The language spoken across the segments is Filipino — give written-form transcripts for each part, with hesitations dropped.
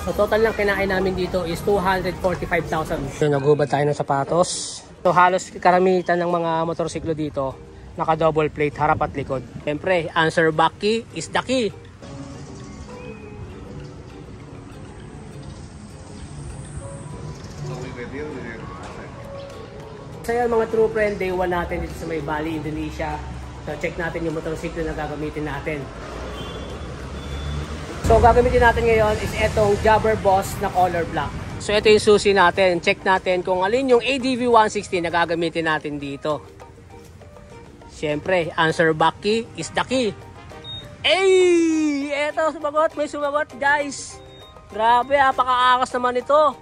So total lang kinain namin dito is 245,000. So naghubad tayo ng sapatos. So halos karamihan ng mga motorsiklo dito naka double plate harap at likod. Siyempre, answer back key is the key. So yan mga true friend, day 1 natin dito sa may Bali, Indonesia. So check natin yung motorsiklo na gagamitin natin. So gagamitin natin ngayon is itong Jobber Boss na color black. So ito yung susi natin. Check natin kung alin yung ADV 160 na gagamitin natin dito. Siyempre, answer back key is the key. Ay! Eto, sumagot. May sumagot, guys. Grabe, napaka-angas naman ito.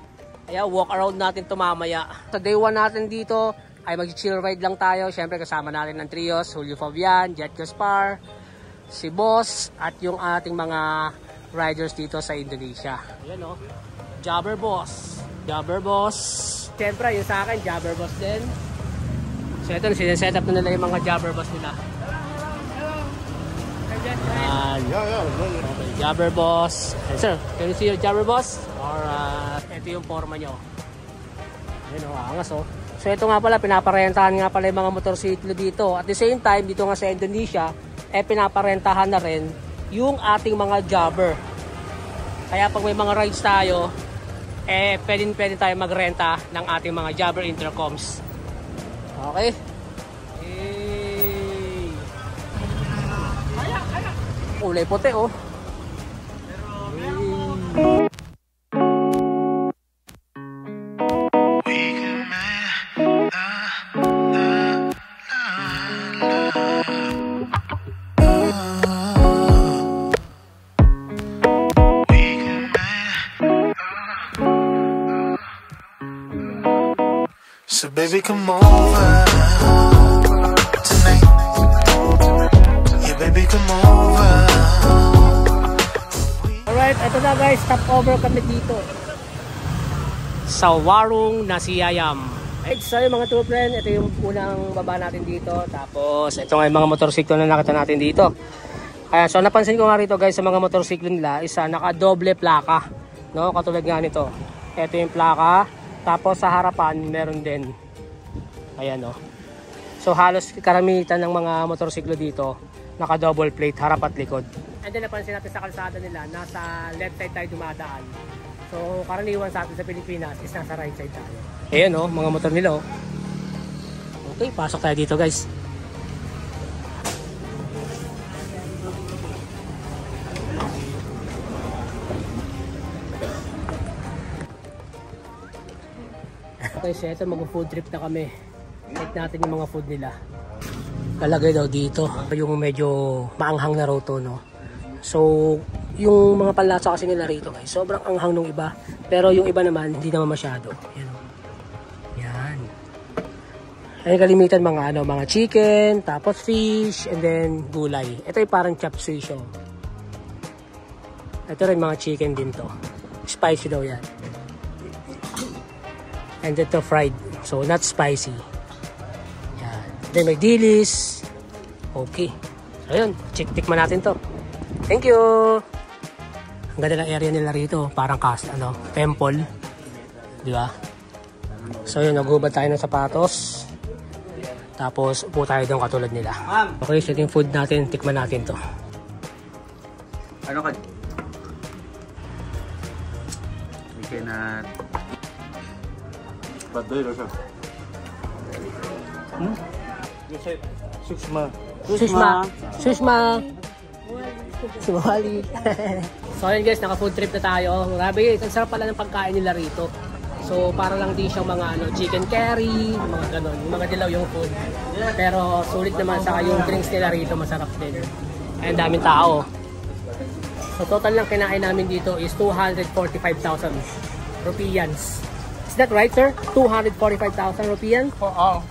Kaya walk around natin ito mamaya. Sa day 1 natin dito ay mag-chill ride lang tayo. Siyempre kasama natin ng trios, Julio Fabian, Jet Gaspar, si Boss, at yung ating mga riders dito sa Indonesia. Ayan o, Jobber Boss. Jobber Boss. Siyempre yung sa akin, Jobber Boss din. So ito, sineset up na nila yung mga Jobber Boss nila. Okay, Jobber Boss. And sir, can you see your Jobber Boss? Or ito yung forma nyo. Ayun o, angas o. So ito nga pala, pinaparentahan nga pala yung mga motorsiklo dito. At the same time, dito nga sa Indonesia, pinaparentahan na rin yung ating mga jobber. Kaya pag may mga rides tayo, pwede tayo magrenta ng ating mga jobber intercoms. Okay? Kulay puti oh. So baby come over tonight. Yeah baby come over. Alright, ito na guys, stop over kami dito sa Warung Nasi Ayam. Alright, so yung mga true friend, ito yung unang baba natin dito. Tapos ito nga yung mga motorsiklo na nakita natin dito. So napansin ko nga rito guys, sa mga motorsiklo nila isa naka-doble plaka, no? Katulad nga nito. Ito yung plaka, tapos sa harapan meron din. Ayan o. So halos karamihan ng mga motorsiklo dito naka double plate harap at likod. And then napansin natin sa kalsada nila, nasa left side tayo dumadaan. So karaniwan sa atin sa Pilipinas is nasa right side tayo. Ayan o, mga motor nila o. Okay, pasok tayo dito guys. Okay, so ito mag-food trip na kami. Check natin yung mga food nila. Lalagay daw dito yung medyo maanghang na raw to, no? So yung mga panlasa kasi nila rito guys, sobrang anghang nung iba, pero yung iba naman hindi naman masyado. Yan o. Yan. Ay kalimitan mga mga chicken, tapos fish, and then gulay. Ito ay parang chop suey siya. Ito rin mga chicken din to. Spicy daw yan. And ito fried, so not spicy. Yan. Then may dilis. Okay. So yun, tikman natin to. Thank you. Ang ganda ng area nila rito, parang temple. Di ba? So yun, naghubad tayo ng sapatos. Tapos upo tayo doon katulad nila. Okay, so yung food natin, tikman natin to. Ano ka? We cannot. Badoy siya. Sushma. Sumali. So ayun guys, naka food trip na tayo. Grabe, ang sarap pala ng pagkain nila rito. So para lang din siyang mga chicken curry, mga ganon, mga dilaw yung food. Pero sulit naman, saka yung drinks nila rito masarap din. And daming tao. So total lang kinain namin dito is 245,000 rupians. Is that right, sir? 245,000 rupians? Oo.